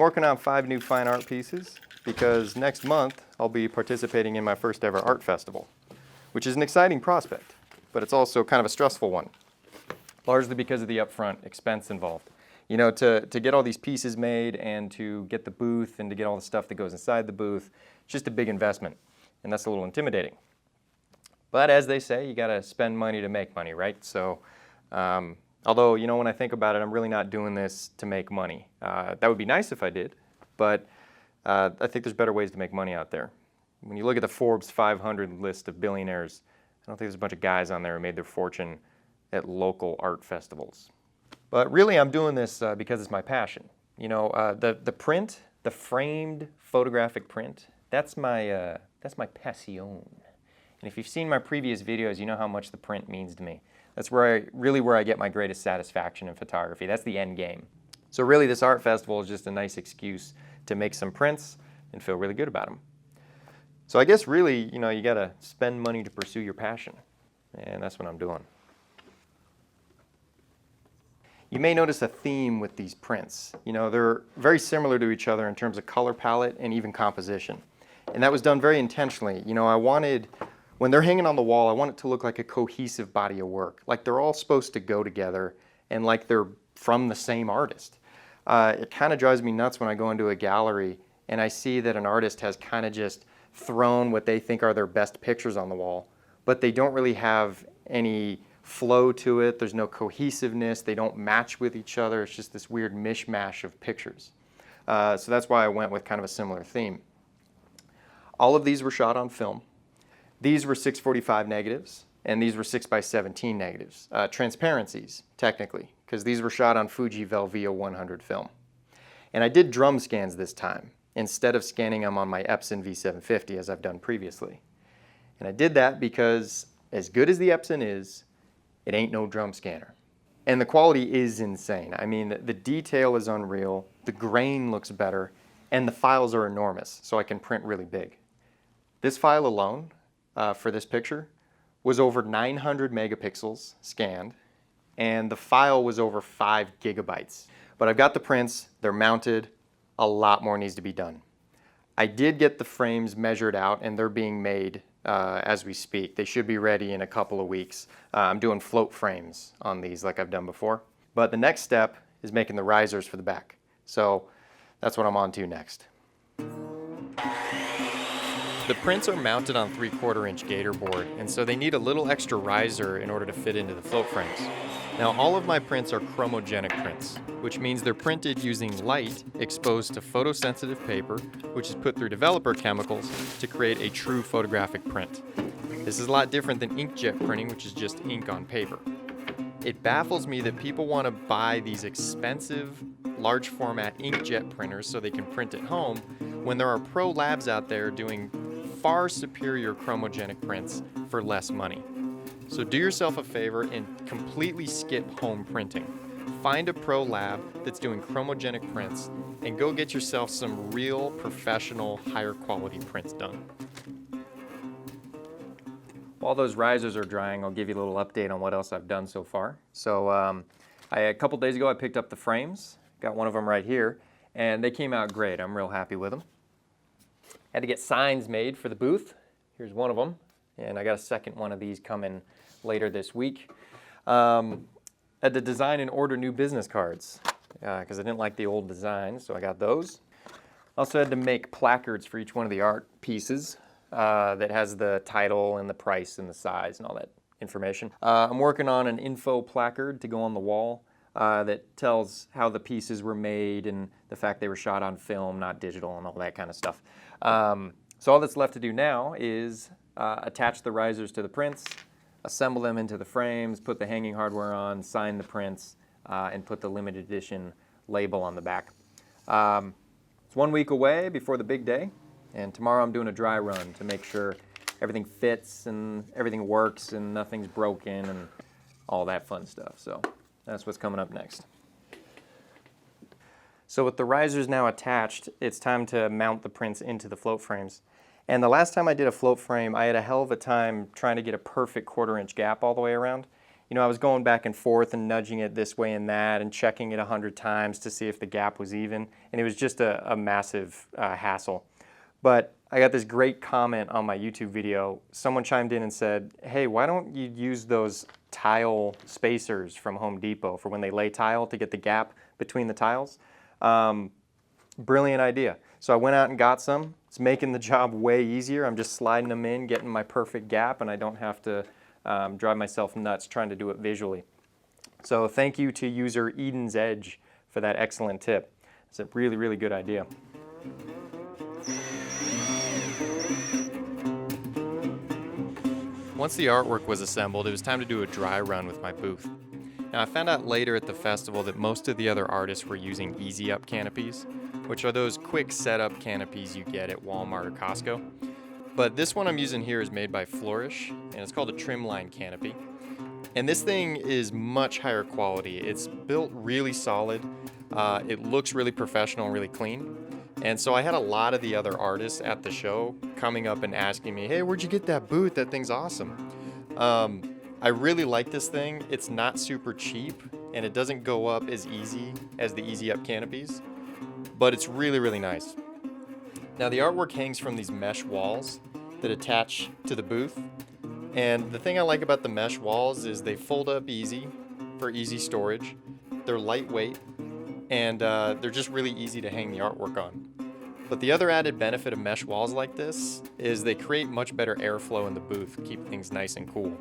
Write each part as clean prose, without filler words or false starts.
working on 5 new fine art pieces because next month I'll be participating in my first ever art festival, which is an exciting prospect, but it's also kind of a stressful one, largely because of the upfront expense involved. You know, to get all these pieces made and to get the booth and to get all the stuff that goes inside the booth, it's just a big investment, and that's a little intimidating. But as they say, you gotta spend money to make money, right? So, although, you know, when I think about it, I'm really not doing this to make money. That would be nice if I did, but I think there's better ways to make money out there. When you look at the Forbes 500 list of billionaires, I don't think there's a bunch of guys on there who made their fortune at local art festivals. But really, I'm doing this because it's my passion. You know, the print, the framed photographic print, that's my passion. And if you've seen my previous videos, you know how much the print means to me. That's really where I get my greatest satisfaction in photography. That's the end game. So really, this art festival is just a nice excuse to make some prints and feel really good about them. So I guess really, you know, you gotta spend money to pursue your passion. And that's what I'm doing. You may notice a theme with these prints. You know, they're very similar to each other in terms of color palette and even composition. And that was done very intentionally. You know, I wanted, when they're hanging on the wall, I want it to look like a cohesive body of work. Like they're all supposed to go together and like they're from the same artist. It kind of drives me nuts when I go into a gallery and I see that an artist has kind of just thrown what they think are their best pictures on the wall, but they don't really have any flow to it. There's no cohesiveness. They don't match with each other. It's just this weird mishmash of pictures. So that's why I went with kind of a similar theme. All of these were shot on film. These were 645 negatives, and these were 6x17 negatives. Transparencies, technically, because these were shot on Fuji Velvia 100 film. And I did drum scans this time, instead of scanning them on my Epson V750 as I've done previously. And I did that because as good as the Epson is, it ain't no drum scanner. And the quality is insane. I mean, the detail is unreal, the grain looks better, and the files are enormous, so I can print really big. This file alone, for this picture, was over 900 megapixels scanned, and the file was over 5 gigabytes. But I've got the prints, they're mounted, a lot more needs to be done. I did get the frames measured out, and they're being made as we speak. They should be ready in a couple of weeks. I'm doing float frames on these like I've done before. But the next step is making the risers for the back. So that's what I'm on to next. The prints are mounted on 3/4 inch gator board, and so they need a little extra riser in order to fit into the float frames. Now all of my prints are chromogenic prints, which means they're printed using light exposed to photosensitive paper, which is put through developer chemicals to create a true photographic print. This is a lot different than inkjet printing, which is just ink on paper. It baffles me that people want to buy these expensive, large format inkjet printers so they can print at home when there are pro labs out there doing far superior chromogenic prints for less money. So do yourself a favor and completely skip home printing. Find a pro lab that's doing chromogenic prints and go get yourself some real professional, higher quality prints done. While those risers are drying, I'll give you a little update on what else I've done so far. So a couple days ago I picked up the frames, got one of them right here, and they came out great. I'm real happy with them. Had to get signs made for the booth. Here's one of them, and I got a second one of these coming later this week. Had to design and order new business cards because I didn't like the old designs, so I got those. Also had to make placards for each one of the art pieces that has the title and the price and the size and all that information. I'm working on an info placard to go on the wall that tells how the pieces were made and the fact they were shot on film, not digital, and all that kind of stuff. So all that's left to do now is attach the risers to the prints, assemble them into the frames, put the hanging hardware on, sign the prints, and put the limited edition label on the back. It's 1 week away before the big day, and tomorrow I'm doing a dry run to make sure everything fits and everything works and nothing's broken and all that fun stuff. So that's what's coming up next. So with the risers now attached, it's time to mount the prints into the float frames. And the last time I did a float frame, I had a hell of a time trying to get a perfect 1/4 inch gap all the way around. you know, I was going back and forth and nudging it this way and that and checking it 100 times to see if the gap was even, and it was just a massive hassle. But I got this great comment on my YouTube video. Someone chimed in and said, hey, why don't you use those tile spacers from Home Depot for when they lay tile to get the gap between the tiles? Brilliant idea. So I went out and got some. It's making the job way easier. I'm just sliding them in, getting my perfect gap, and I don't have to drive myself nuts trying to do it visually. So thank you to user Eden's Edge for that excellent tip. It's a really, really good idea. Once the artwork was assembled, it was time to do a dry run with my booth. Now I found out later at the festival that most of the other artists were using easy up canopies, which are those quick setup canopies you get at Walmart or Costco. But this one I'm using here is made by Flourish, and it's called a trimline canopy. And this thing is much higher quality. It's built really solid. It looks really professional and really clean. And so I had a lot of the other artists at the show coming up and asking me, hey, where'd you get that booth? That thing's awesome. I really like this thing. It's not super cheap, and it doesn't go up as easy as the easy up canopies, but it's really, really nice. Now the artwork hangs from these mesh walls that attach to the booth. And the thing I like about the mesh walls is they fold up easy for easy storage. They're lightweight, and they're just really easy to hang the artwork on. But the other added benefit of mesh walls like this is they create much better airflow in the booth, keep things nice and cool.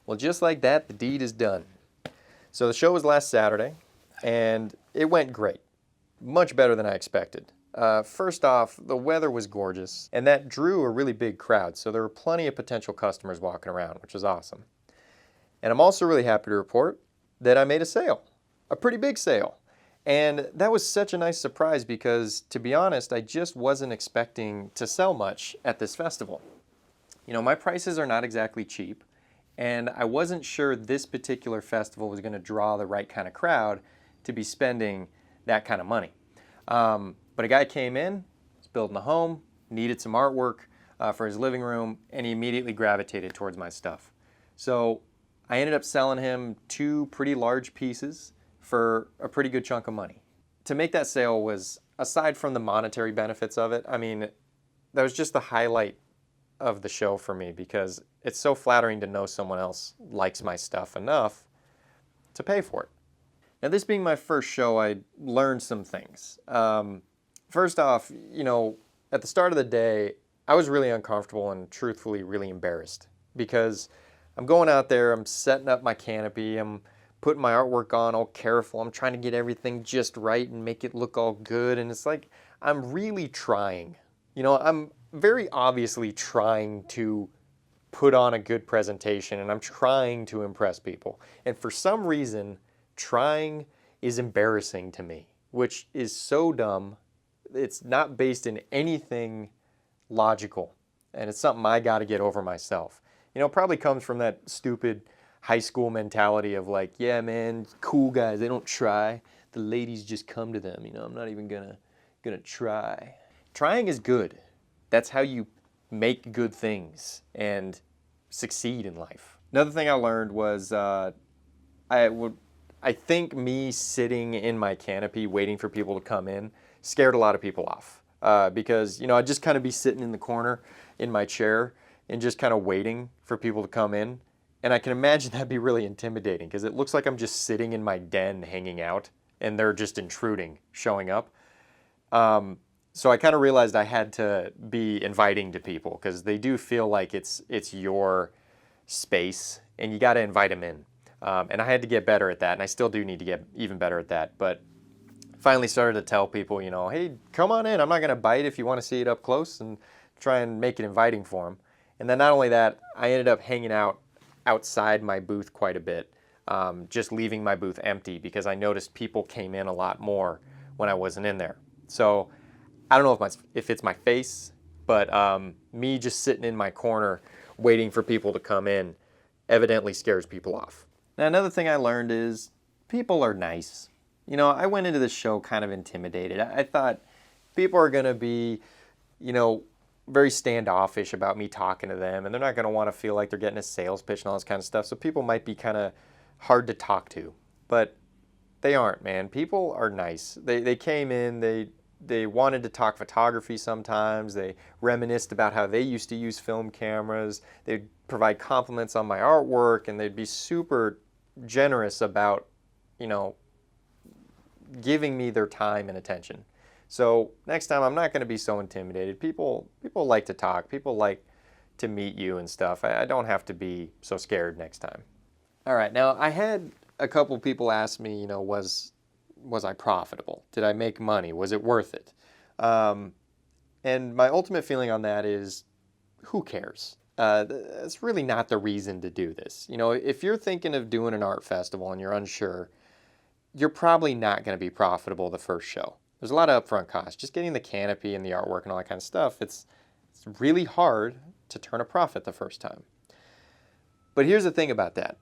Well, just like that, the deed is done. So the show was last Saturday, and it went great. Much better than I expected. First off, the weather was gorgeous, and that drew a really big crowd, so there were plenty of potential customers walking around, which was awesome. And I'm also really happy to report that I made a sale, a pretty big sale. And that was such a nice surprise because, to be honest, I just wasn't expecting to sell much at this festival. You know, my prices are not exactly cheap, and I wasn't sure this particular festival was going to draw the right kind of crowd to be spending that kind of money. But a guy came in, was building a home, needed some artwork for his living room, and he immediately gravitated towards my stuff. So I ended up selling him 2 pretty large pieces for a pretty good chunk of money. To make that sale was, aside from the monetary benefits of it, I mean, that was just the highlight of the show for me because it's so flattering to know someone else likes my stuff enough to pay for it. Now, this being my first show, I learned some things. First off, you know, at the start of the day, I was really uncomfortable and truthfully really embarrassed because I'm going out there, I'm setting up my canopy, I'm putting my artwork on all careful, I'm trying to get everything just right and make it look all good, and it's like I'm really trying. You know, I'm very obviously trying to put on a good presentation and I'm trying to impress people. And for some reason, trying is embarrassing to me, which is so dumb. It's not based in anything logical, and it's something I got to get over myself. You know, it probably comes from that stupid high school mentality of like, yeah, man, cool guys, they don't try. The ladies just come to them. You know, I'm not even gonna try. Trying is good. That's how you make good things and succeed in life. Another thing I learned was I think me sitting in my canopy waiting for people to come in scared a lot of people off because, you know, I'd just kind of be sitting in the corner in my chair and just kind of waiting for people to come in. And I can imagine that'd be really intimidating because it looks like I'm just sitting in my den hanging out and they're just intruding, showing up. So I kind of realized I had to be inviting to people because they do feel like it's your space and you got to invite them in. And I had to get better at that, and I still do need to get even better at that. But finally started to tell people, you know, hey, come on in. I'm not going to bite if you want to see it up close, and try and make it inviting for them. And then not only that, I ended up hanging out outside my booth quite a bit, just leaving my booth empty because I noticed people came in a lot more when I wasn't in there. So I don't know if it's my face, but me just sitting in my corner waiting for people to come in evidently scares people off. Now, another thing I learned is people are nice. You know, I went into this show kind of intimidated. I thought people are going to be, you know, very standoffish about me talking to them, and they're not going to want to feel like they're getting a sales pitch and all this kind of stuff. So people might be kind of hard to talk to, but they aren't, man. People are nice. They came in, they wanted to talk photography sometimes. They reminisced about how they used to use film cameras. They'd provide compliments on my artwork, and they'd be super generous about, you know, giving me their time and attention. So next time I'm not going to be so intimidated. People like to talk. People like to meet you and stuff. I don't have to be so scared next time. All right, now I had a couple people ask me, you know, was I profitable? Did I make money? Was it worth it? And my ultimate feeling on that is, who cares? That's really not the reason to do this. You know, if you're thinking of doing an art festival and you're unsure, you're probably not going to be profitable the first show. There's a lot of upfront costs. Just getting the canopy and the artwork and all that kind of stuff, it's really hard to turn a profit the first time. But here's the thing about that.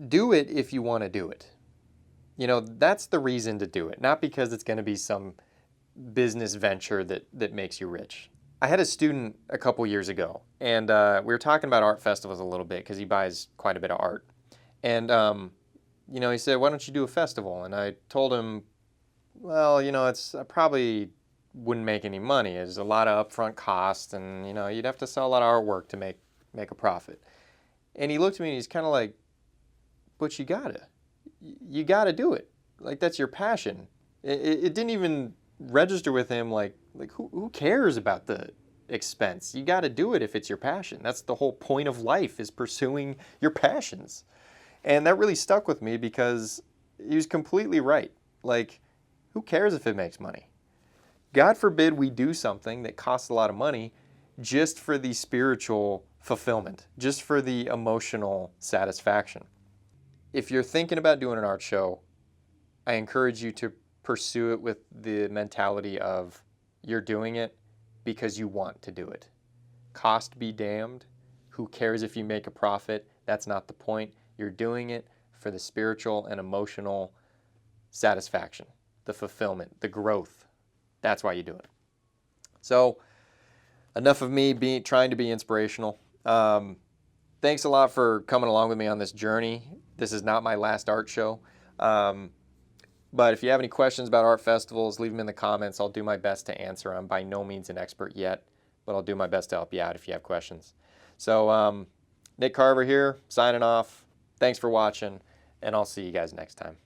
Do it if you want to do it. You know, that's the reason to do it, not because it's going to be some business venture that makes you rich. I had a student a couple years ago, and we were talking about art festivals a little bit because he buys quite a bit of art. And, you know, he said, why don't you do a festival? And I told him, well, you know, I probably wouldn't make any money. There's a lot of upfront costs, and, you know, you'd have to sell a lot of artwork to make a profit. And he looked at me and he's kind of like, but you gotta do it. Like, that's your passion. It didn't even register with him like who cares about the expense? You gotta do it if it's your passion. That's the whole point of life, is pursuing your passions. And that really stuck with me because he was completely right. Like, who cares if it makes money? God forbid we do something that costs a lot of money just for the spiritual fulfillment, just for the emotional satisfaction. If you're thinking about doing an art show, I encourage you to pursue it with the mentality of you're doing it because you want to do it. Cost be damned. Who cares if you make a profit? That's not the point. You're doing it for the spiritual and emotional satisfaction, the fulfillment, the growth. That's why you do it. So, enough of me trying to be inspirational. Thanks a lot for coming along with me on this journey. This is not my last art show. But if you have any questions about art festivals, leave them in the comments. I'll do my best to answer. I'm by no means an expert yet, but I'll do my best to help you out if you have questions. So, Nick Carver here, signing off. Thanks for watching, and I'll see you guys next time.